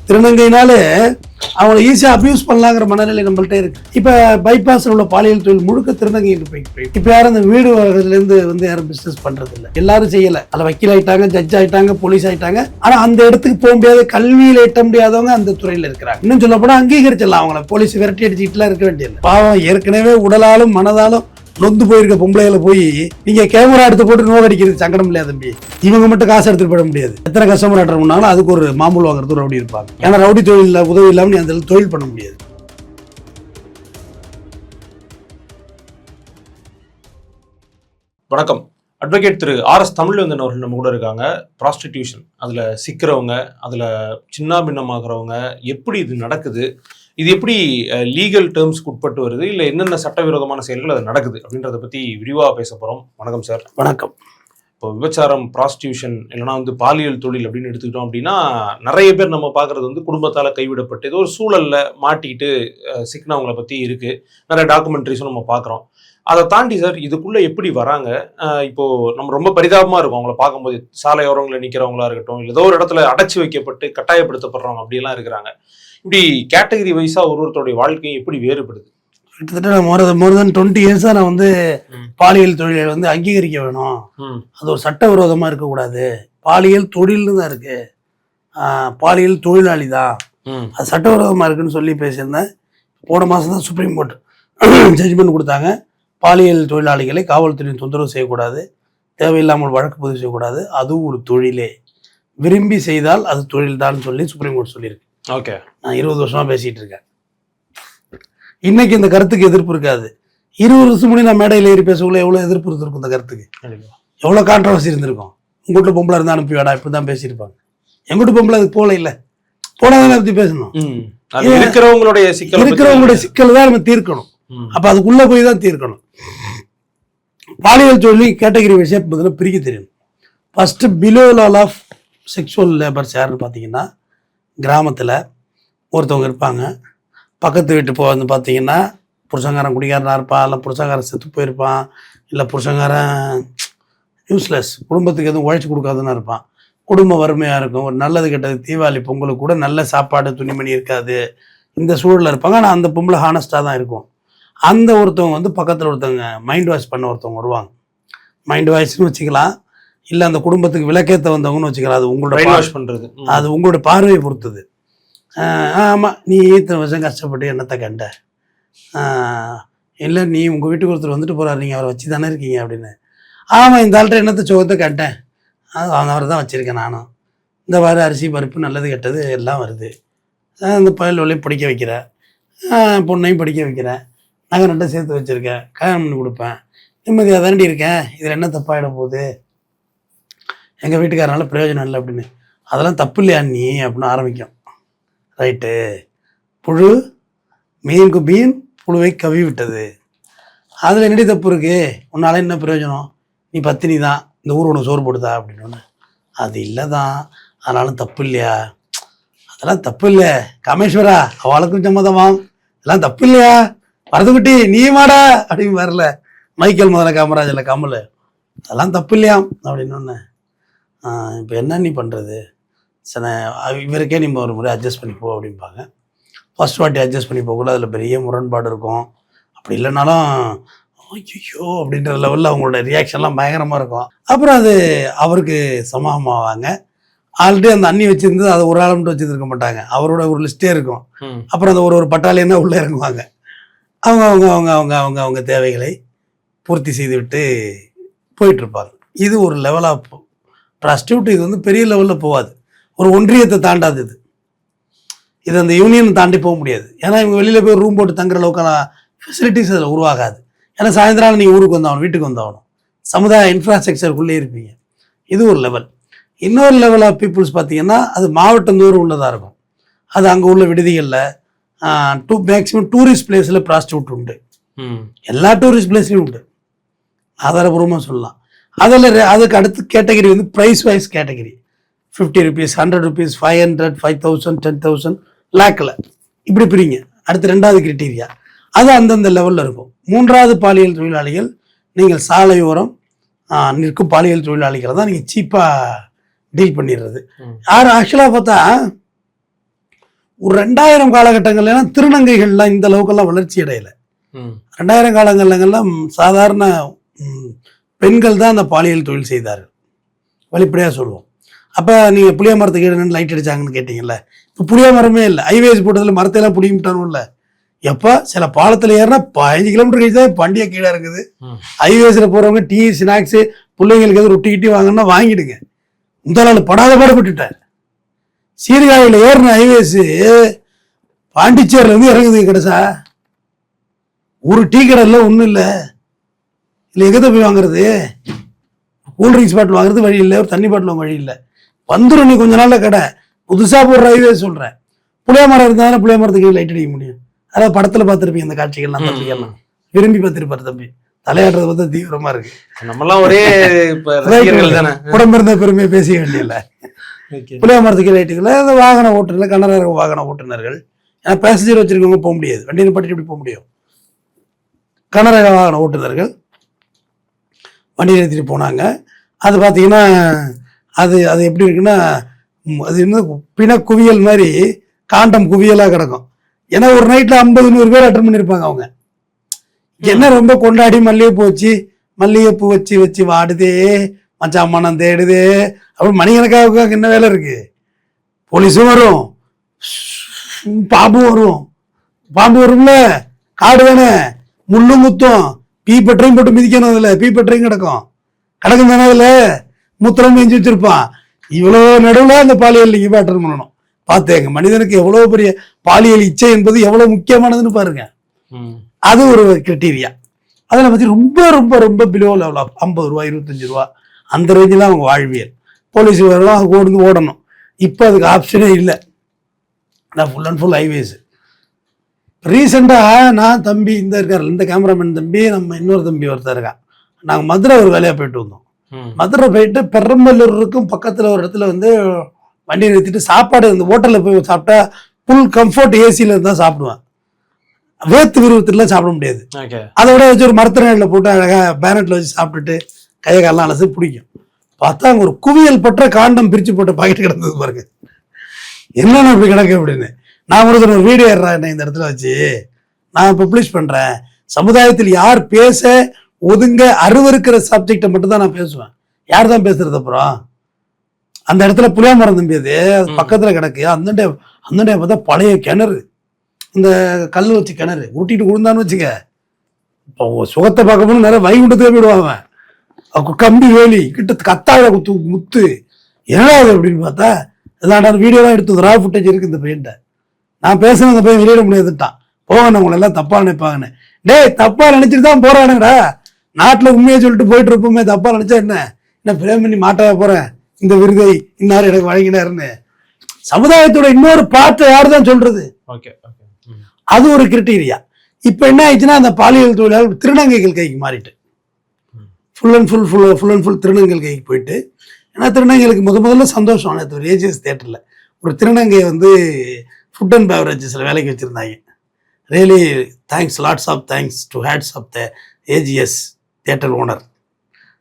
திருநங்கைனாலே அவங்களை ஈஸியாக அபியூஸ் பண்ணலாங்கிற மனநிலை நம்மள்ட்ட இருக்கு. இப்போ பைபாஸில் உள்ள பாலியல் தொழில் முழுக்க திருநங்கைக்கு போய் இப்போ யாரும் அந்த வீடு வகையிலேருந்து வந்து யாரும் பிஸ்னஸ் பண்ணுறது இல்லை. எல்லாரும் செய்யலை. அதில் வக்கீல் ஆகிட்டாங்க, ஜட்ஜ் ஆகிட்டாங்க, போலீஸ் ஆகிட்டாங்க. ஆனால் அந்த இடத்துக்கு போக முடியாது, கல்வியில் எட்ட முடியாதவங்க அந்த துறையில் இருக்கிறாங்க. இன்னும் சொல்ல போனால் அங்கீகரிச்சிடலாம் அவங்கள. போலீஸ் விரட்டி அடிச்சுட்டுலாம் இருக்க வேண்டியது. பாவம் ஏற்கனவே உடலாலும் மனதாலும் நொந்து போயிருக்க பொம்பளையில போய் நீங்க கேமரா எடுத்து போட்டு நோக்கடிக்கிறது சங்கடம் இல்லையா தம்பி? இவங்க மட்டும் காசு எடுத்துட்டு போட முடியாது. எத்தனை கஸ்டமர் அட்டன் பண்ணாலும் அதுக்கு ஒரு மாமூல் வாங்குறது ரவுடி இருப்பாங்க. ஏன்னா ரவுடி தொழில் உதவி இல்லாமல் நீ அந்த தொழில் பண்ண முடியாது. வணக்கம். அட்வொகேட் திரு ஆர்.எஸ். தமிழ்வேந்தன் அவர்கள் நம்ம கூட இருக்காங்க. ப்ராஸ்டிடியூஷன் அதில் சிக்கிறவங்க, அதில் சின்ன பின்னமாகறவங்க, எப்படி இது நடக்குது, இது எப்படி லீகல் டேர்ம்ஸ்க்கு உட்பட்டு வருது, இல்லை என்னென்ன சட்டவிரோதமான செயல்கள் அது நடக்குது அப்படின்றத பற்றி விரிவாக பேச போகிறோம். வணக்கம் சார். வணக்கம். இப்போ விபச்சாரம், ப்ராஸ்டியூஷன் இல்லைனா வந்து பாலியல் தொழில் அப்படின்னு எடுத்துக்கிட்டோம் அப்படின்னா நிறைய பேர் நம்ம பார்க்குறது வந்து குடும்பத்தால் கைவிடப்பட்டு ஏதோ ஒரு சூழலில் மாட்டிக்கிட்டு சிக்கினவங்களை பற்றி இருக்குது. நிறைய டாக்குமெண்ட்ரிஸும் நம்ம பார்க்குறோம். அதை தாண்டி சார் இதுக்குள்ளே எப்படி வராங்க? இப்போது நம்ம ரொம்ப பரிதாபமாக இருக்கும் அவங்கள பார்க்கும்போது. சாலையோரங்களை நிற்கிறவங்களா இருக்கட்டும், இல்லை ஏதோ ஒரு இடத்துல அடைச்சி வைக்கப்பட்டு கட்டாயப்படுத்தப்படுறவங்க அப்படியெல்லாம் இருக்கிறாங்க. இப்படி கேட்டகரி வைஸாக ஒருத்தருடைய வாழ்க்கையும் எப்படி வேறுபடுது? கிட்டத்தட்ட மோர் தென் 20 இயர்ஸாக நான் வந்து பாலியல் தொழிலை வந்து அங்கீகரிக்க வேணும், அது ஒரு சட்டவிரோதமாக இருக்கக்கூடாது, பாலியல் தொழில்னு தான் இருக்கு, பாலியல் தொழிலாளி தான், அது சட்டவிரோதமாக இருக்குன்னு சொல்லி பேசியிருந்தேன். போன மாதம் தான் சுப்ரீம் கோர்ட் ஜட்ஜ்மெண்ட் கொடுத்தாங்க. பாலியல் தொழிலாளிகளை காவல்துறையின் தொந்தரவு செய்யக்கூடாது, தேவையில்லாமல் வழக்கு பதிவு செய்யக்கூடாது, அதுவும் ஒரு தொழிலே, விரும்பி செய்தால் அது தொழில் தான் சொல்லி சுப்ரீம் கோர்ட் சொல்லியிருக்கு. ஓகே, நான் 20 வருஷமா பேசிட்டு இருக்கேன். இன்னைக்கு இந்த கருத்துக்கு எதிர்ப்பு இருக்காது. 20 வருஷம் முன்னாடி நான் மேடையில் ஏறி பேசக்குள்ள எவ்வளவு எதிர்ப்பு இருந்திருக்கும் இந்த கருத்துக்கு, எவ்வளவு கான்ட்ரவர்சி இருந்திருக்கும். உங்கள்கிட்ட பொம்பளை இருந்தா அனுப்பி வேடா இப்படிதான் பேசியிருப்பாங்க. எங்கிட்ட பொம்பளை அதுக்கு போல இல்லை, போனதை பத்தி பேசணும். இருக்கிறவங்களுடைய சிக்கல் தான் நம்ம தீர்க்கணும். அப்ப அதுக்குள்ள போய் தான் தீர்க்கணும். பாலியல் தொழில் கேட்டகரி விஷயம் பிரிக்க தெரியும். ஃபர்ஸ்ட் பிலோ லால் ஆஃப் செக்ஷுவல் லேபர்ஸ் யாருன்னு பார்த்தீங்கன்னா, கிராமத்தில் ஒருத்தவங்க இருப்பாங்க. பக்கத்து வீட்டு வந்து பார்த்தீங்கன்னா புருஷங்காரன் குடிகாரனாக இருப்பான், இல்லை புருஷங்காரன் செத்து போயிருப்பான், இல்லை புருஷங்காரன் யூஸ்லெஸ், குடும்பத்துக்கு எதுவும் உழைச்சி கொடுக்காதுன்னு இருப்பான். குடும்ப வறுமையாக இருக்கும். ஒரு நல்லது கெட்டது தீபாவளி பொங்கலுக்கு கூட நல்ல சாப்பாடு துணிமணி இருக்காது. இந்த சூழலில் இருப்பாங்க. ஆனால் அந்த பொம்பளை ஹானஸ்டாக தான் இருக்கும். அந்த ஒருத்தவங்க வந்து பக்கத்தில் ஒருத்தவங்க மைண்ட் வாஷ் பண்ண ஒருத்தவங்க வருவாங்க. மைண்ட் வாஷ்னு வச்சுக்கலாம், இல்லை அந்த குடும்பத்துக்கு விளக்கேற்ற வந்தவங்கன்னு வச்சுக்கலாம். அது உங்களோட வாஷ் பண்ணுறது, அது உங்களோட பார்வையை பொறுத்தது. ஆமாம், நீ இத்தனை வருஷம் கஷ்டப்பட்டு என்னத்தை கண்ட, இல்லை நீ உங்கள் வீட்டுக்கு ஒருத்தர் வந்துட்டு போகிறாரு, நீங்கள் அவரை வச்சு தானே இருக்கீங்க அப்படின்னு. ஆமாம், இந்த ஆள்கிட்ட என்னத்தை சுகத்தை கண்டேன், அவரை தான் வச்சுருக்கேன் நானும். இந்த வார அரிசி பருப்பு நல்லது கெட்டது எல்லாம் வருது. இந்த பயல் வழியும் படிக்க வைக்கிறேன், பொண்ணையும் படிக்க வைக்கிறேன், நகை ரெண்டும் சேர்த்து வச்சுருக்கேன், கல்யாணம் பண்ணி கொடுப்பேன், நிம்மதியாக தாண்டி இருக்கேன், இதில் என்ன தப்பாகிட போகுது, எங்கள் வீட்டுக்காரனால பிரயோஜனம் இல்லை அப்படின்னு. அதெல்லாம் தப்பு இல்லையா நீ அப்படின்னு ஆரம்பிக்கும். ரைட்டு, புழு மீனுக்கு மீன் புழுவை கவி விட்டது, அதில் என்னடி தப்பு இருக்குது, உன்னால என்ன பிரயோஜனம், நீ பத்தினி தான், இந்த ஊர் உனக்கு சோறு போடுதா அப்படின்னு. அது இல்லை தான், அதனாலும் தப்பு இல்லையா, அதெல்லாம் தப்பு இல்லை காமேஸ்வரா, அவளுக்கும் சம்மதமாம், இதெல்லாம் தப்பு இல்லையா, வரதுக்குட்டி நீ மாடா அப்படின்னு வரல, மைக்கேல் முதல்ல காமராஜில் கமல், அதெல்லாம் தப்பு இல்லையாம் அப்படின்னு. இப்போ என்ன நீ பண்ணுறது, சரி இவருக்கே நீ ஒரு முறை அட்ஜஸ்ட் பண்ணி போ அப்படிம்பாங்க. ஃபர்ஸ்ட் வாட்டி அட்ஜஸ்ட் பண்ணி போகக்கூட அதில் பெரிய முரண்பாடு இருக்கும். அப்படி இல்லைனாலும் ஐயோ அப்படின்ற லெவலில் அவங்களோட ரியாக்ஷன்லாம் பயங்கரமாக இருக்கும். அப்புறம் அது அவருக்கு சமமாவாங்க. ஆல்ரெடி அந்த அண்ணி வச்சுருந்து அதை ஒரு ஆள் மட்டும் வச்சுருக்க மாட்டாங்க, அவரோட ஒரு லிஸ்ட்டே இருக்கும். அப்புறம் அந்த ஒரு பட்டாளியன்னா உள்ளே இறங்குவாங்க. அவங்க அவங்க அவங்க அவங்க அவங்க அவங்க தேவைகளை பூர்த்தி செய்துவிட்டு போயிட்டுருப்பாங்க. இது ஒரு லெவல் ஆஃப் ப்ராஸ்டியூட். இது வந்து பெரிய லெவலில் போகாது, ஒரு ஒன்றியத்தை தாண்டாது. இது அந்த யூனியன் தாண்டி போக முடியாது. ஏன்னா இவங்க வெளியில் போய் ரூம் போட்டு தங்குற அளவுக்கான ஃபெசிலிட்டிஸ் அதில் உருவாகாது. ஏன்னா சாயந்தரம் நீங்கள் ஊருக்கு வந்தாகணும், வீட்டுக்கு வந்தாகணும், சமுதாய இன்ஃப்ராஸ்ட்ரக்சருக்குள்ளே இருப்பீங்க. இது ஒரு லெவல். இன்னொரு லெவல் ஆஃப் பீப்புள்ஸ் பார்த்தீங்கன்னா அது மாவட்டந்தோறும் உள்ளதாக இருக்கும். அது அங்கே உள்ள விடுதிகளில் மேக்ஸிமம் டூரிஸ்ட் பிளேஸில் ப்ராஸ்டியூட் உண்டு. எல்லா டூரிஸ்ட் பிளேஸ்லையும் உண்டு, ஆதாரபூர்வமாக சொல்லலாம். அதில் அதுக்கு அடுத்து கேட்டகரி வந்து price wise category. 50 rupees, 100 rupees, 500, 5,000, 10,000, லேக்கில் இப்படி பிரிங்க. அடுத்து ரெண்டாவது கிரிட்டீரியா, அது அந்தந்த லெவலில் இருக்கும். மூன்றாவது பாலியல் தொழிலாளிகள், நீங்கள் சாலையோரம் நிற்கும் பாலியல் தொழிலாளிகளை தான் நீங்கள் சீப்பாக டீல் பண்ணிடுறது. யார் ஆக்சுவலாக பார்த்தா ஒரு 2000 காலகட்டங்கள்லாம் திருநங்கைகள்லாம் இந்த அளவுக்கெல்லாம் வளர்ச்சி அடையலை. 2000 காலங்கள்லாம் சாதாரண பெண்கள் தான் அந்த பாலியல் தொழில் செய்தார்கள், வெளிப்படையாக சொல்லுவோம். அப்போ நீங்கள் புளிய மரத்துக்கு என்னென்னு லைட் அடிச்சாங்கன்னு கேட்டிங்கல்ல, இப்போ புளிய மரமே இல்லை. ஹைவேஸ் போட்டதில் மரத்தையெல்லாம் பிடிங்கிட்டானும் இல்லை. எப்போ சில பாலத்தில் ஏறினா 5 கிலோமீட்டர் கழிச்சு தான் வண்டியை கீழே இருக்குது. ஹைவேஸில் போகிறவங்க டீ ஸ்நாக்ஸு பிள்ளைங்களுக்கு எதுவும் ரொட்டி கிட்டி வாங்கினா வாங்கிடுங்க. இந்த நாள் படாத பாடுபட்டுட்டேன். சீர்காழியில் ஏறின ஹைவேஸு பாண்டிச்சேரியிலேருந்து இறங்குது கடைசா. ஒரு டீ கடையில் ஒன்றும் இல்லை. இல்லை எங்கே போய் வாங்குறது? கூல்ட்ரிங்க்ஸ் பாட்டில் வாங்குறது வழி இல்லை, ஒரு தண்ணி பாட்டில் வாங்க வழி இல்லை. வந்துடும் நீ கொஞ்ச நாளில் கடை. புதுசாக போடுற ஹைவேஸ் சொல்கிறேன். புளிய மரம் இருந்தாலும் புளிய மரத்துக்கு லைட் அடிக்க முடியும். அதாவது படத்தில் பார்த்துருப்பீங்க அந்த காட்சிகள்லாம், தம்பிகள்லாம் விரும்பி பார்த்துருப்பாரு தம்பி. தலையாடுறது பார்த்தா தீவிரமா இருக்கு. நம்மளாம் ஒரே உடம்பிருந்த பெருமையை பேசிக்க வேண்டியல. புளிய மரத்துக்கு லைட்டுகளை அந்த வாகன ஓட்டுநர்கள், கனரக வாகன ஓட்டுநர்கள், ஏன்னா பேசஞ்சர் வச்சிருக்கவங்க போக முடியாது, வண்டியை பட்டிட்டு எப்படி போக முடியும். கனரக வாகன ஓட்டுநர்கள் வண்டி நிறுத்திட்டு போனாங்க. அது பார்த்தீங்கன்னா அது அது எப்படி இருக்குன்னா, அது இன்னும் பிண குவியல் மாதிரி காண்டம் குவியலாக கிடக்கும். ஏன்னா ஒரு நைட்டில் 50-100 பேர் அட்டன் பண்ணியிருப்பாங்க. அவங்க என்ன ரொம்ப கொண்டாடி மல்லிகைப்பூ வச்சு வச்சு வாடுதே மச்சான் மனம் தேடுதே அப்படி மணிக்கணக்காக என்ன வேலை இருக்கு. போலீஸும் வரும், பாம்பு வரும்ல, காடு தானே, முள்ளும் குத்தும், பீப்பற்றையும் போட்டு மிதிக்கணும். அதுல பீப்பற்றையும் கிடக்கும் தானே, அதுல மூத்திரம் மேய்ஞ்சி வச்சிருப்பான். இவ்வளோ நடுவில் அந்த பாலியல் நீங்க அட்டன் பண்ணணும். பார்த்தேங்க, மனிதனுக்கு எவ்வளவு பெரிய பாலியல் இச்சை என்பது எவ்வளவு முக்கியமானதுன்னு பாருங்க. அது ஒரு கிரைட்டீரியா. அதில் பற்றி ரொம்ப ரொம்ப ரொம்ப பிலோ லெவல் ஆஃப் 50 ரூபா 25 ரூபா அந்த ரேஞ்சில் அவங்க வாழ்வியல். போலீஸ் வரலாம், அது ஓடணும். இப்போ அதுக்கு ஆப்ஷனே இல்லை. நான் ஃபுல் அண்ட் ஃபுல் ஹைவேஸ். ரீசெண்டாக நான் தம்பி இந்த இருக்கார், இந்த கேமராமேன் தம்பி, நம்ம இன்னொரு தம்பி ஒருத்தர் இருக்கா, நாங்கள் மதுரை ஒரு வேலையாக போயிட்டு வந்தோம். மதுரை போயிட்டு பெரம்பலூருக்கும் பக்கத்தில் ஒரு இடத்துல வந்து வண்டியை நிறுத்திட்டு சாப்பாடு இந்த ஹோட்டலில் போய் சாப்பிட்டா ஃபுல் கம்ஃபர்ட் ஏசியில் இருந்தால் சாப்பிடுவேன். வேத்து விருவத்தில் சாப்பிட முடியாது. அதோட வச்சு ஒரு மரத்தனையில் போட்டு அழகாக பேனட்டில் வச்சு சாப்பிட்டுட்டு கையை காலெலாம் அலசி பிடிக்கும். பார்த்தா அங்கே ஒரு குவியல் பற்ற காண்டம் பிரித்து போட்ட பாக்கெட் கிடந்தது பாருங்க. என்னென்ன அப்படி கிடக்கு அப்படின்னு நான் ஒரு வீடியோ ஏறுறேன் இந்த இடத்துல வச்சு நான் பப்ளிஷ் பண்ணுறேன். சமுதாயத்தில் யார் பேச ஒதுங்க அருவருக்கிற சப்ஜெக்டை மட்டும் தான் நான் பேசுவேன். யார் தான் பேசுறது? அப்புறம் அந்த இடத்துல புளிய மரம் தம்பி, அது பக்கத்தில் கிடக்கு. அந்த பார்த்தா பழைய கிணறு, இந்த கல் வச்சு கிணறு ஊட்டிட்டு விழுந்தான்னு வச்சுக்க, இப்போ சுகத்தை பார்க்க போனா நிறைய வைகுண்டத்துக்கு போயிடுவாங்க. கம்பி வேலி கிட்ட கத்தாழ குத்து முத்து ஏழாவது அப்படின்னு பார்த்தா எல்லாம் வீடியோலாம் எடுத்து ரா ஃபுட்டேஜ் இருக்கு. இந்த பையன்ட்ட நான் பேசுன அந்த பையன் வெளியிட முடியாதுட்டான். போகணும் உங்களை எல்லாம் தப்பா நினைப்பாங்கன்னு. டேய், தப்பா நினைச்சிட்டு தான் போறானுங்கடா. நாட்டில் உண்மையை சொல்லிட்டு போயிட்டு இருப்போமே, தப்பா நினைச்சா என்ன பிரேம் பண்ணி மாட்டாக போறேன், இந்த விருதை இன்னார் எனக்கு வழங்கினாருன்னு. சமுதாயத்தோட இன்னொரு பாட்டை யாரு தான் சொல்றது? அது ஒரு கிரைட்டீரியா. இப்ப என்ன ஆயிடுச்சுன்னா, அந்த பாலியல் தொழிலாளர் திருநங்கைகள் கைக்கு மாறிட்டு ஃபுல் அண்ட் ஃபுல் திருநங்கைகள் கைக்கு போயிட்டு. ஏன்னா திருநங்கைகளுக்கு முதல்ல சந்தோஷம். ஒரு ஏஜிஎஸ் தியேட்டர்ல ஒரு திருநங்கையை வந்து ஃபுட் அண்ட் பெவரேஜஸ்ல வேலைக்கு வச்சிருந்தாங்க. Really thanks, lots of thanks to hats off the AGS theatre owner.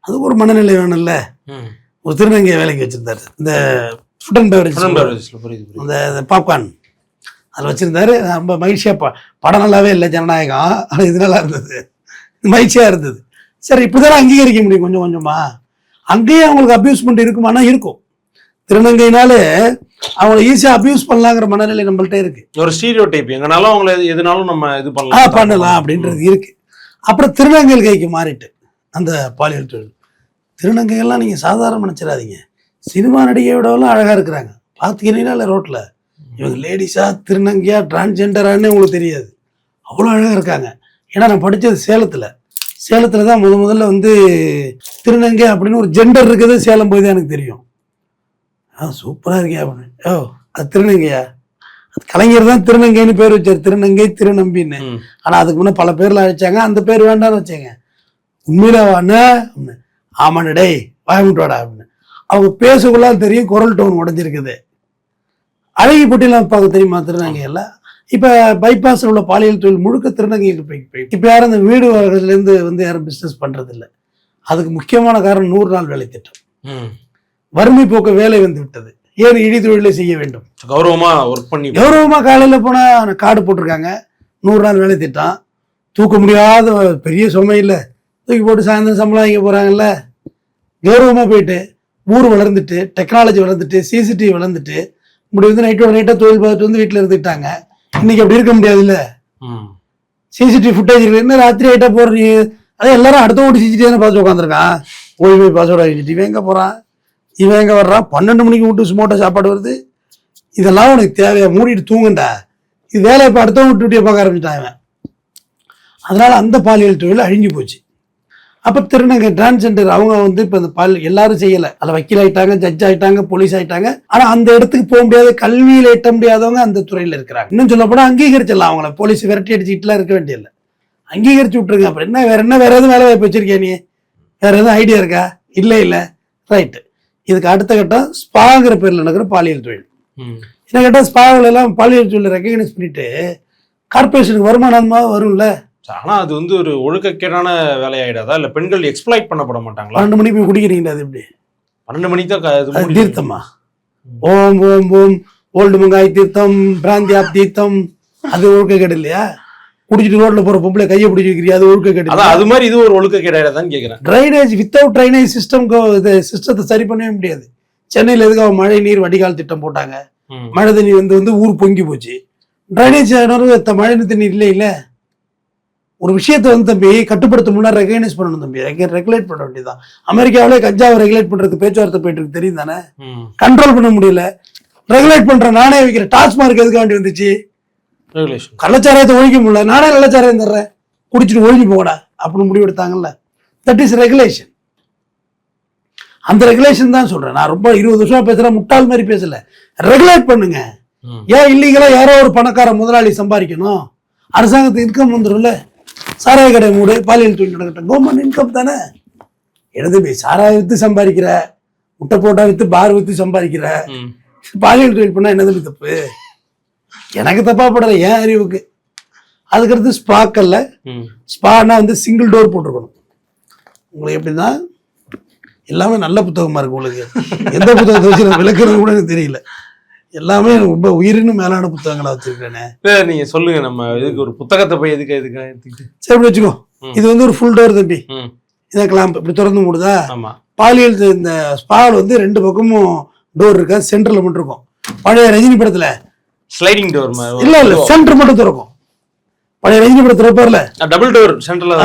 அது ஒரு மனநிலை வேணும்ல. ஒரு திருநங்கையை வேலைக்கு வச்சிருந்தாரு. இந்த ஃபுட் அண்ட் பெவரேஜ் அந்த பாப்கார்ன் அதில் வச்சிருந்தாரு. ரொம்ப மகிழ்ச்சியாக படம் நல்லாவே இல்லை, ஜனநாயகம், ஆனால் இது நல்லா இருந்தது, மகிழ்ச்சியாக இருந்தது. சரி, இப்படிதான் அங்கீகரிக்க முடியும் கொஞ்சம் கொஞ்சமா. அங்கேயே அவங்களுக்கு அபியூஸ்மெண்ட் இருக்குமானா இருக்கும். திருநங்கைனாலே அவங்களை ஈஸியாக அபியூஸ் பண்ணலாங்கிற மனநிலை நம்மள்ட்ட இருக்கு. ஒரு ஸ்டீரியோ டைப், எங்கனாலும் அவங்கள எதுனாலும் நம்ம இது பண்ணலாம் அப்படின்றது இருக்கு. அப்புறம் திருநங்கைகள் கைக்கு மாறிட்டு அந்த பாலியல் தொழில். திருநங்கைகள்லாம் நீங்கள் சாதாரண நினச்சிடாதீங்க. சினிமா நடிகையோடலாம் அழகாக இருக்கிறாங்க. பார்த்துக்கிறீங்களா இல்லை ரோட்டில்? இவங்க லேடிஸா திருநங்கையா டிரான்ஸ்ஜெண்டரானே உங்களுக்கு தெரியாது, அவ்வளோ அழகாக இருக்காங்க. ஏன்னா நான் படித்தது சேலத்தில் தான் முதல்ல வந்து திருநங்கை அப்படின்னு ஒரு ஜெண்டர் இருக்குது. சேலம் போய் தான் எனக்கு தெரியும். சூப்பராக இருக்கே அப்படின்னு. அது திருநங்கையா? அது கலைஞர் தான் திருநங்கைன்னு பேர் வச்சார், திருநங்கை திருநம்பின்னு. ஆனால் அதுக்கு முன்னே பல பேர்ல அழைச்சாங்க, அந்த பேர் வேண்டாம்னு வச்சாங்க. உண்மையிலாவான்னு ஆமாண்ண டேய் வாயமுட்டோடா அப்படின்னு. அவங்க பேசக்குள்ள தெரியும், குரல் டோன் உடஞ்சிருக்குது. அழகி போட்டியெல்லாம் பார்க்க தெரியுமா திருநங்கையெல்லாம்? இப்போ பைபாஸில் உள்ள பாலியல் தொழில் முழுக்க திருநங்கைக்கு போய் இப்போ யாரும் அந்த வீடு வர்றதுலேருந்து வந்து யாரும் பிஸ்னஸ் பண்ணுறதில்ல. அதுக்கு முக்கியமான காரணம் 100 நாள் வேலை திட்டம். வறுமை போக்க வேலை வந்து விட்டது. ஏன் இழி தொழிலை செய்ய வேண்டும்? கௌரவமா ஒர்க் பண்ணி கௌரவமா காலையில போனா கார்டு போட்டிருக்காங்க, 100 நாள் வேலை திட்டம், தூக்க முடியாத பெரிய சுமை இல்லை, தூக்கி போட்டு சாயந்தரம் சம்பளம் வாங்க போறாங்கல்ல. கௌரவமா போயிட்டு ஊர் வளர்ந்துட்டு, டெக்னாலஜி வளர்ந்துட்டு, சிசிடிவி வளர்ந்துட்டு, இப்படி வந்து நைட்டா தொழில் பார்த்துட்டு வந்து வீட்டில் இருந்துட்டாங்க. இன்னைக்கு அப்படி இருக்க முடியாதுல்ல. சிசிடிவி ஃபுட்டேஜ் இருக்கு, என்ன ராத்திரி ஆயிட்டா போடுறீங்க, அதான் எல்லாரும் அடுத்த ஓட்டு சிசிடிவி தானே பார்த்து உட்காந்துருக்கான். போய் பாஸ்வேர்டு வாங்கிட்டு இவன் எங்க போறான், இவன் எங்க வர்றான், 12 மணிக்கு விட்டு சுமோட்டா சாப்பாடு வருது, இதெல்லாம் உனக்கு தேவையா? மூடிட்டு தூங்குண்டா. இது வேலை இப்போ அடுத்தவங்க டியூட்டியை பார்க்க ஆரம்பிச்சிட்டான் இவன். அதனால அந்த பாலியல் தொழில் அழிஞ்சு போச்சு. அப்போ திருநங்கை டிரான்ஸ்ஜெண்டர் அவங்க வந்து இப்போ இந்த எல்லாரும் செய்யலை, அதில் வக்கீல் ஆயிட்டாங்க, ஜட்ஜ் ஆயிட்டாங்க, போலீஸ் ஆயிட்டாங்க. ஆனால் அந்த இடத்துக்கு போக முடியாத, கல்வியில் எட்ட முடியாதவங்க அந்த துறையில் இருக்கிறாங்க. இன்னும் சொல்ல போனால் அங்கீகரிச்சிடலாம் அவங்கள, போலீஸ் விரட்டி அடிச்சுட்டுலாம் இருக்க வேண்டியதில்லை, அங்கீகரிச்சு விட்டுருங்க. அப்புறம் என்ன வேற எதுவும் வேலை வாய்ப்பு வச்சிருக்கியா நீ? வேற எதுவும் ஐடியா இருக்கா? இல்லை ரைட்டு. இதுக்கு அடுத்த கட்டம் ஸ்பாங்கிற பேரில் நடக்கிற பாலியல் தொழில். என்ன கேட்டால் ஸ்பாவில் எல்லாம் பாலியல் தொழிலை ரெக்கக்னைஸ் பண்ணிட்டு கார்பரேஷனுக்கு வருமானமாக வரும்ல. ஆனா அது வந்து ஒரு ஒழுக்கக்கேடான வேலையாயிடாதா? இல்ல பெண்கள் எக்ஸ்ப்ளாய்ட் பண்ணப்பட மாட்டாங்களா? 12 மணிக்கு போய் குடிக்கிறீங்களா? அது எப்படி 12 மணிக்கு தான் தீர்த்தமா? ஓம் ஓம் ஓம் ஓல்டு மங்காய் தீர்த்தம், பிராந்தி ஆப் தீர்த்தம், அது ஒழுக்கக்கேடு இல்லையா? குடிச்சிட்டு ரோட்ல போற பொம்பளை கையை பிடிச்சி வைக்கிறியா, அது ஒழுக்கக்கேடு. அது மாதிரி இது ஒரு ஒழுக்கக்கேடாதான் கேட்கிறேன். ட்ரைனேஜ், வித்தவுட் ட்ரைனேஜ் சிஸ்டத்தை சரி பண்ணவே முடியாது. சென்னையில் எதுக்காக மழை நீர் வடிகால் திட்டம் போட்டாங்க? மழை தண்ணி வந்து ஊர் பொங்கி போச்சு. ட்ரைனேஜ் மழை தண்ணீர் இல்லை. ஒரு விஷயத்தை வந்து தம்பி கட்டுப்படுத்த முன்னாடி ரெகனைஸ் பண்ணணும் தம்பி, ரெகுலேட் பண்ண வேண்டியதான். அமெரிக்காவிலே கஞ்சாவை ரெகுலேட் பண்றதுக்கு பேச்சுவார்த்தை போயிட்டு இருக்கு, தெரியும் தானே? கண்ட்ரோல் பண்ண முடியல. ரெகுலேட் பண்ற நானே வைக்கிற டாஸ்மார்க் எதுக்கு வேண்டி வந்துச்சு? கள்ளச்சாராயத்தை ஒழிக்க முடியல, நானே கள்ளச்சாராயம் தர்றேன், குடிச்சிட்டு ஒழிஞ்சு போகடா அப்படின்னு முடிவெடுத்தாங்கல்ல. That is regulation. அந்த ரெகுலேஷன் தான் சொல்றேன். நான் ரொம்ப 20 வருஷமா பேசுறேன், முட்டாள் மாதிரி பேசல. ரெகுலேட் பண்ணுங்க. ஏன் இல்லீகலா யாரோ ஒரு பணக்கார முதலாளி சம்பாதிக்கணும்? அரசாங்கத்துக்கு இன்கம் வந்துடும்ல. சாராய கடை மூடு, பாலியல் தொழில் நடக்கட்டும், கவர்மெண்ட் இன்கம் தானே. எழுதுமே சாராய வித்து சம்பாதிக்கிற, முட்டை போட்டா வித்து, பார் வித்து சம்பாதிக்கிற, பாலியல் தொழில் பண்ணா என்னது தப்பு? எனக்கு தப்பா படல, ஏன் அறிவுக்கு. அதுக்கடுத்து ஸ்பாக்கல்ல, ஸ்பானா வந்து சிங்கிள் டோர் போட்டிருக்கணும். உங்களுக்கு எப்படின்னா எல்லாமே நல்ல புத்தகமா இருக்கு. உங்களுக்கு எந்த புத்தகத்தை வச்சு நான் விளக்குறது கூட எனக்கு தெரியல. எல்லாமே ரொம்ப உயிரினும் மேலான புத்தகங்களா வச்சிருக்கேனே. நீங்க சொல்லுங்க, நம்ம இதுக்கு ஒரு புத்தகத்தை போய் எதுக்கு சரி வச்சுக்கோ. இது வந்து ஒரு ஃபுல் டோர் தம்பி, இதான் கிளாம்ப் இப்படி திறந்து மூடுதா. பாலியல் இந்த ஸ்பால் வந்து 2 பக்கமும் டோர் இருக்கா, சென்டர்ல மட்டும் இருக்கும். பழைய ரஜினி படத்துல ஸ்லைடிங் டோர் இல்ல சென்டர் மட்டும் திறக்கும். பழைய ரஜினி படம் திறப்பார்ல, டபுள் டோர் சென்டர்ல.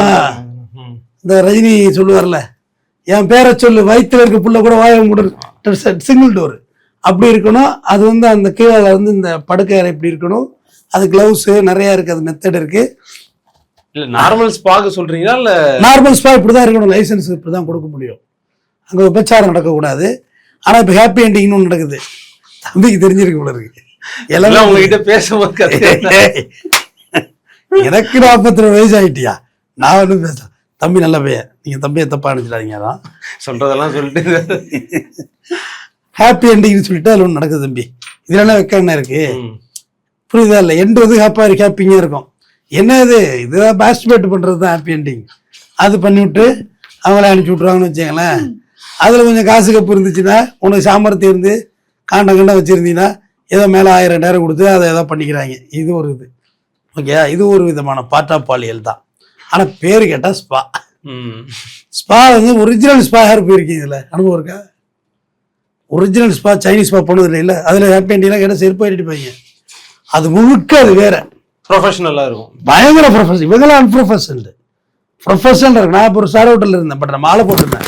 இந்த ரஜினி சொல்லுவார்ல, என் பேரை சொல்லு வயிற்றுல இருக்க புள்ள கூட வாய மூடு, சிங்கிள் டோர் அப்படி இருக்கணும். அது வந்து அந்த கீழே வந்து இந்த படுக்கை அறை இப்படி இருக்கணும். அது கிளவுஸ் நிறைய இருக்கு, அது மெத்தட் இருக்கு. இல்ல நார்மல் ஸ்பாக்கு சொல்றீங்களா? இல்ல நார்மல் ஸ்பா இப்படிதான் இருக்கணும், லைசன்ஸ் இப்படிதான் கொடுக்க முடியும். அங்க விபச்சாரம் நடக்கக்கூடாது. ஆனா இப்ப ஹாப்பி எண்டிங்னு ஒன்று நடக்குது, தம்பிக்கு தெரிஞ்சிருக்கு போல இருக்கு. எல்லாம் உங்ககிட்ட பேசும்போது எனக்கு 42 வயசு ஆயிட்டியா, நான் ஒன்றும் பேசுறேன். தம்பி நல்ல பையன், நீங்க தம்பியை தப்பா நினைச்சிடாதீங்க. அதான் சொல்றதெல்லாம் சொல்லிட்டு ஹாப்பி எண்டிங்னு சொல்லிட்டு அதில் ஒன்று நடக்குது தம்பி. இதுல வைக்க என்ன இருக்கு புரியுதா? இல்லை எண்டு வந்து ஹாப்பிங்க இருக்கும். என்ன இதுதான் பாஸ்டிபேட் பண்றது தான் ஹாப்பி எண்டிங். அது பண்ணிவிட்டு அவங்கள அனுப்பிச்சி விட்ருவாங்கன்னு வச்சுங்களேன். அதுல கொஞ்சம் காசு கப்பு இருந்துச்சுன்னா, உனக்கு சாமர்த்தியம் இருந்து காண்ட வச்சிருந்தீங்கன்னா ஏதோ மேலே 1000-2000 கொடுத்து அதை ஏதோ பண்ணிக்கிறாங்க. இது ஒரு இது ஓகே. இது ஒரு விதமான பார்ட் ஆஃப் பாலியல் தான். ஆனா பேரு கேட்டா ஸ்பா. ஸ்பா வந்து ஒரிஜினல் ஸ்பா யார் போயிருக்கீங்க? இதுல அனுபவம் இருக்கா? ஒரிஜினல் ஸ்பா சைனீஸ் ஸ்பா பண்ணது இல்லை. அதுல ஹாப்பி எண்டிங்லாம் கேட்டால் செருப்பு அடிப்பாங்க. அது முழுக்க அது வேற, ப்ரொஃபஷனலா இருக்கும், பயங்கர ப்ரொஃபஷனல். இவங்கெல்லாம் அன்ப்ரொஃபஷனல். ப்ரொஃபஷனல் இருக்கு. நான் இப்போ ஒரு சார் ஹோட்டலில் இருந்தேன், பட் நான் மாலை போட்டிருந்தேன்.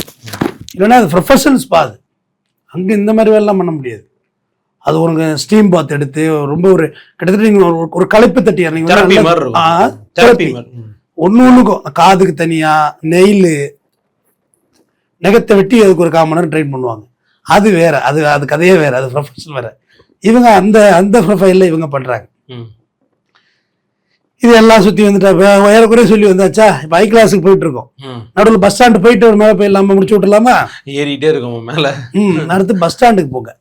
இல்லைன்னா அது ப்ரொஃபஷனல் ஸ்பா. அது அங்கே இந்த மாதிரி வேலைலாம் பண்ண முடியாது. அது ஒரு ஸ்டீம் பாத் எடுத்து ரொம்ப ஒரு கிட்டத்தட்ட நீங்க ஒரு களைப்பு தட்டி ஒன்றுக்கும் காதுக்கு தனியா நெயில் நெகத்தை வெட்டி அதுக்கு ஒரு 1/4 மணி நேரம் ட்ரெயின் பண்ணுவாங்க. அது வேற, அது கதையே வேற, அது ப்ரொஃபஷனல் வேற. இவங்க அந்த ப்ரொஃபைல்ல இவங்க பண்றாங்க. இது எல்லாம் சுத்தி வந்துட்டா ஏறக்குறைய சொல்லி வந்தாச்சா. இப்போ ஹை கிளாஸுக்கு போயிட்டு இருக்கோம். நடுவில் பஸ் ஸ்டாண்டு போயிட்டு ஒரு மேலே போயிடலாமா, முடிச்சு விட்டுலாமா? ஏறிட்டே இருக்கும் மேல. அடுத்து பஸ் ஸ்டாண்டுக்கு போங்க.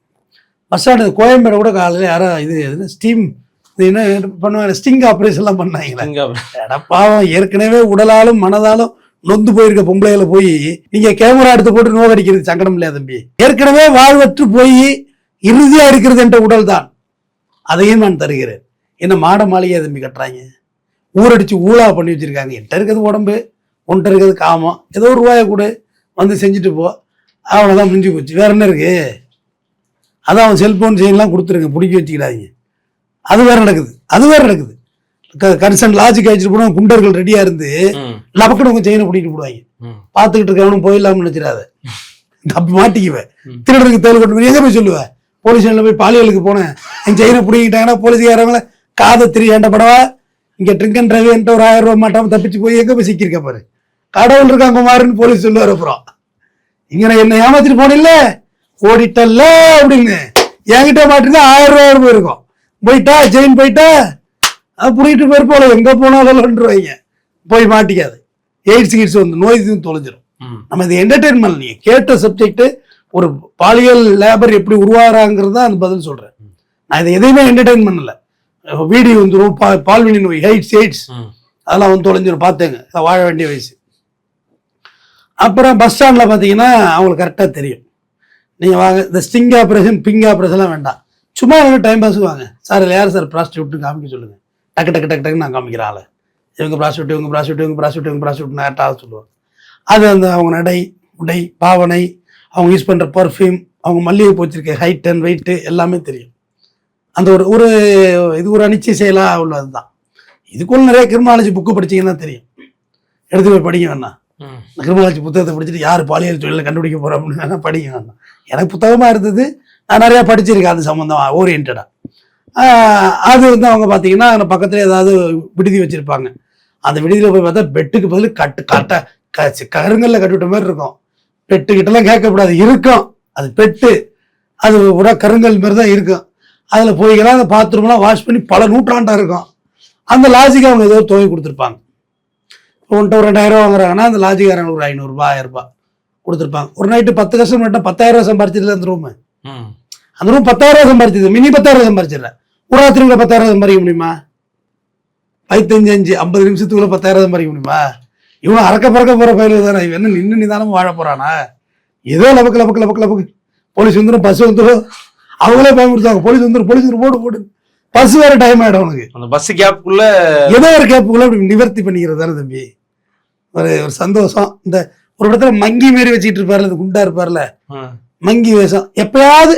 பஸ் ஸ்டாண்டு கோயம்பேடு கூட காலையில் யாரோ இது ஸ்டீம் என்ன பண்ணுவாங்க, ஸ்டிங் ஆப்ரேஷன்லாம் பண்ணாங்களா? பாவம், ஏற்கனவே உடலாலும் மனதாலும் நொந்து போயிருக்க பொம்பளைகளை போய் நீங்க கேமரா எடுத்து போட்டு நோக்கடிக்கிறது சங்கடம் இல்லையா தம்பி? ஏற்கனவே வாழ்வற்று போய் இறுதியா இருக்கிறது என்ற உடல் தான், அதையும் நான் தருகிறேன். என்ன மாட மாளிகையை தம்பி கட்டுறாங்க, ஊரடிச்சு ஊழா பண்ணி வச்சிருக்காங்க. என்கிட்ட இருக்கிறது உடம்பு, ஒன்றை இருக்கிறது காமம், ஏதோ ஒரு ரூபாயை கூட வந்து செஞ்சுட்டு போ, அவ்வளோதான் முடிஞ்சு போச்சு. வேற என்ன இருக்கு? அதான் அவன் செல்போன் செயின்லாம் கொடுத்துருங்க, பிடிக்க வச்சுக்கிடாதீங்க. அது வேற நடக்குது. கன்சர்ன் லாஜிக் அடிச்சுட்டு போனா குண்டர்கள் ரெடியா இருந்து லபக்கணும் உங்க செயினை பிடிக்கிட்டு போடுவாங்க. பார்த்துக்கிட்டு இருக்கவனும் போயிடலாம்னு நினைச்சிடாத, தப்பு மாட்டிக்குவேன். திருடருக்கு தேர்வு கொண்டு எங்க போய் சொல்லுவேன்? போலீஸ் ஸ்டேஷன்ல போய் பாலியலுக்கு போனேன், என் செயினை பிடிக்கிட்டாங்கன்னா போலீஸ்காரவங்கள காதை ஏண்டப்படவா இங்க ட்ரிங்க் அண்ட் டிரைவ் ஒரு 1000 ரூபாய் மாட்டாம தப்பிச்சு போய் எங்க போய் சிக்கிருக்க பாரு, கடவுள் இருக்காங்க குமாருன்னு போலீஸ் சொல்லுவார். அப்புறம் இங்க நான் என்ன ஏமாத்திட்டு போனில்ல, ஓடிட்டல்ல அப்படின்னு என்கிட்ட மாட்டிருந்தா 1000 ரூபாய் போயிருக்கும். போயிட்டா செயின் போயிட்டா அது புடிக்கிட்டு போயிருப்போல, எங்க போனாலும்ன்றவாங்க. போய் மாட்டிக்காது. எய்ட்ஸ் கிட்ஸ் வந்து நோய் தொலைஞ்சிடும். நம்ம இது என்டர்டெயின்மெண்ட். நீங்க கேட்ட சப்ஜெக்ட் ஒரு பாலியல் லேபர் எப்படி உருவாகிறாங்கிறது தான் அந்த பதில் சொல்றேன். நான் இதை எதையுமே என்டர்டெயின் பண்ணல. வீடியோ வந்துடும், பால்வினி நோய், எய்ட்ஸ் அதெல்லாம் வந்து தொலைஞ்சிடும். பார்த்தேங்க, வாழ வேண்டிய வயசு. அப்புறம் பஸ் ஸ்டாண்ட்ல பாத்தீங்கன்னா அவங்களுக்கு கரெக்டா தெரியும். நீங்க வாங்க, இந்த ஸ்டிங் ஆப்ரேஷன் பிங் ஆப்ரேஷன்லாம் வேண்டாம், சும்மா எனக்கு டைம் பாஸ் வாங்க சார். இல்லை யார் சார் ப்ராஸ்டியூட்னு காமிக்க சொல்லுங்க. டக்கு நான் காமிக்கிற ஆளு, இவங்க ப்ராஸ்டியூட் நேரட்டாக சொல்லுவாங்க. அது அந்த அவங்க நடை, உடை, பாவனை, அவங்க யூஸ் பண்ற பர்ஃப்யூம், அவங்க மல்லிகை போச்சிருக்க ஹைட் அண்ட் வெயிட் எல்லாமே தெரியும். அந்த ஒரு இது ஒரு அனிச்சை செயலா உள்ளதுதான். இதுக்குள்ள நிறைய கிரிமினாலஜி புக்கு படிச்சீங்கன்னா தெரியும். எடுத்து போய் படிக்க வேணாம். கிரிமினாலஜி புத்தகத்தை படிச்சுட்டு யார் பாலியல் தொழிலை கண்டுபிடிக்க போறோம் அப்படின்னு படிக்க வேண்டாம். எனக்கு புத்தகமா இருந்தது, நான் நிறைய படிச்சிருக்கேன் அது சம்பந்தமா ஓரியன்டா. அது வந்து அவங்க பார்த்தீங்கன்னா பக்கத்துல ஏதாவது விடுதி வச்சிருப்பாங்க. அந்த விடுதியில் போய் பார்த்தா பெட்டுக்கு பதில் கருங்கல்ல கட்டுவிட்ட மாதிரி இருக்கும். பெட்டு கிட்டலாம் கேட்கக்கூடாது, இருக்கும் அது பெட்டு, அது கூட கருங்கல் மாதிரி தான் இருக்கும். அதில் போய்க்கலாம். அந்த பாத்ரூம்லாம் வாஷ் பண்ணி பல நூற்றாண்டா இருக்கும். அந்த லாஜிக்கு அவங்க ஏதோ தொகை கொடுத்துருப்பாங்க. உன்ட்ட ஒரு 2000 ரூபா வாங்குறாங்கன்னா அந்த லாஜிக்காரங்க ஒரு 500 ரூபாய் 1000 ரூபாய் கொடுத்துருப்பாங்க. ஒரு நைட்டு 10 கஷ்டம் மட்டும் 10,000 ரூபாய் சம்பாரிச்சிடல அந்த ரூம். அந்த ரூம் 10,000 ரூபாய் சம்பாரிச்சது, மினி 10,000 ரூபாய் சம்பாரிச்சிடல. ஒரு ராத்திரிக்குள்ள 10,000 ரூபாய் சம்பாதிக்க முடியுமா? 50 நிமிஷத்துக்குள்ள 10,000 ரூபாய் சம்பாதிக்க முடியுமா? இவன் அறக்க பறக்க போற பயில தானே, இவன் என்ன நின்று நிதானமும் வாழ போறானா? ஏதோ லபக்கு போலீஸ் வந்துடும், பஸ் வந்துடும், அவங்களே பயன்படுத்துவாங்க. போலீஸ் வந்துடும் போடு பஸ் வேற டைம் ஆயிடும். உனக்கு அந்த பஸ் கேப்புக்குள்ள ஏதோ ஒரு கேப்புக்குள்ள அப்படி நிவர்த்தி பண்ணிக்கிறது தானே தம்பி. ஒரு சந்தோஷம். இந்த ஒரு இடத்துல மங்கி மாரி வச்சுட்டு இருப்பார்ல, இந்த குண்டா இருப்பார்ல, மங்கி வேஷம், எப்பயாவது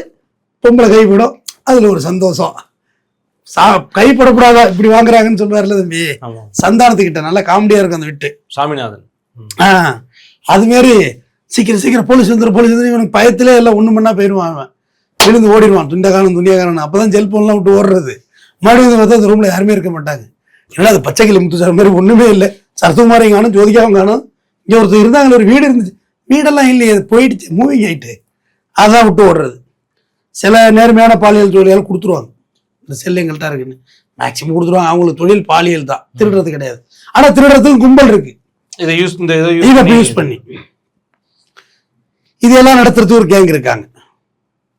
பொம்பளை கைப்படும், அதுல ஒரு சந்தோஷம். கைப்படக்கூடாதா இப்படி வாங்குறாங்கன்னு சொல்றாருல தம்பி, சந்தானத்துக்கிட்ட நல்லா காமெடியா இருக்கும் அந்த விட்டு சாமிநாதன். அது மாதிரி சீக்கிரம் போலீஸ் வந்துடும் இவனுக்கு பயத்திலே எல்லாம் ஒண்ணு மண்ணா போயிடுவான். அவன் விழுந்து ஓடிடுவான், துண்டியக்காரன். அப்பதான் செல்போன்லாம் விட்டு ஓடுறது. மறுபடியும் பார்த்தா அந்த ரூம்ல யாருமே இருக்க மாட்டாங்க. ஏன்னா அது பச்சைக்கிளி முத்துசார் மாதிரி ஒண்ணுமே இல்லை. சரத்குமாரையும் காணும், ஜோதிகாவும் காணும். இங்க ஒருத்தர் இருந்தாங்க, ஒரு வீடு இருந்துச்சு, வீடெல்லாம் இல்லையே, போயிடுச்சு, மூவிங் ஆயிட்டு. அதான் விட்டு ஓடுறது. சில நேர்மையான பாலியல் தொழிலாளர்கள் கொடுத்துருவாங்க, இந்த செல் எங்கள்கிட்ட இருக்குன்னு மேக்சிமம் கொடுத்துருவாங்க. அவங்களுக்கு தொழில் பாலியல் தான், திருடுறது கிடையாது. ஆனா திருடுறதுக்கு கும்பல் இருக்கு, இதை யூஸ் பண்ணி இதெல்லாம் நடத்துறது ஒரு கேங் இருக்காங்க.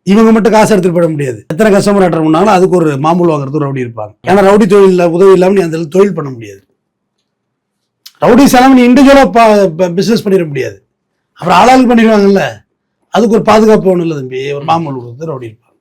இவங்க மட்டும் காசு எடுத்துட்டு போட முடியாது. எத்தனை கஸ்டமர் அட்டன் பண்ணாலும் அதுக்கு ஒரு மாமூல் வாங்குறது ஒரு ரவுடி இருப்பாங்க. ஏன்னா ரவுடி தொழில் உதவி இல்லாமல் நீ அந்த தொழில் பண்ண முடியாது. ரவுடி செலவு நீ இண்டிவிஜுவலா பிசினஸ் பண்ணிட முடியாது. அப்புறம் ஆளாள் பண்ணிடுவாங்கல்ல, அதுக்கு ஒரு பாதுகாப்பு ஒண்ணு இல்லை தம்பி. ஒரு மாமூல் கொடுத்து ரவுடி இருப்பாங்க.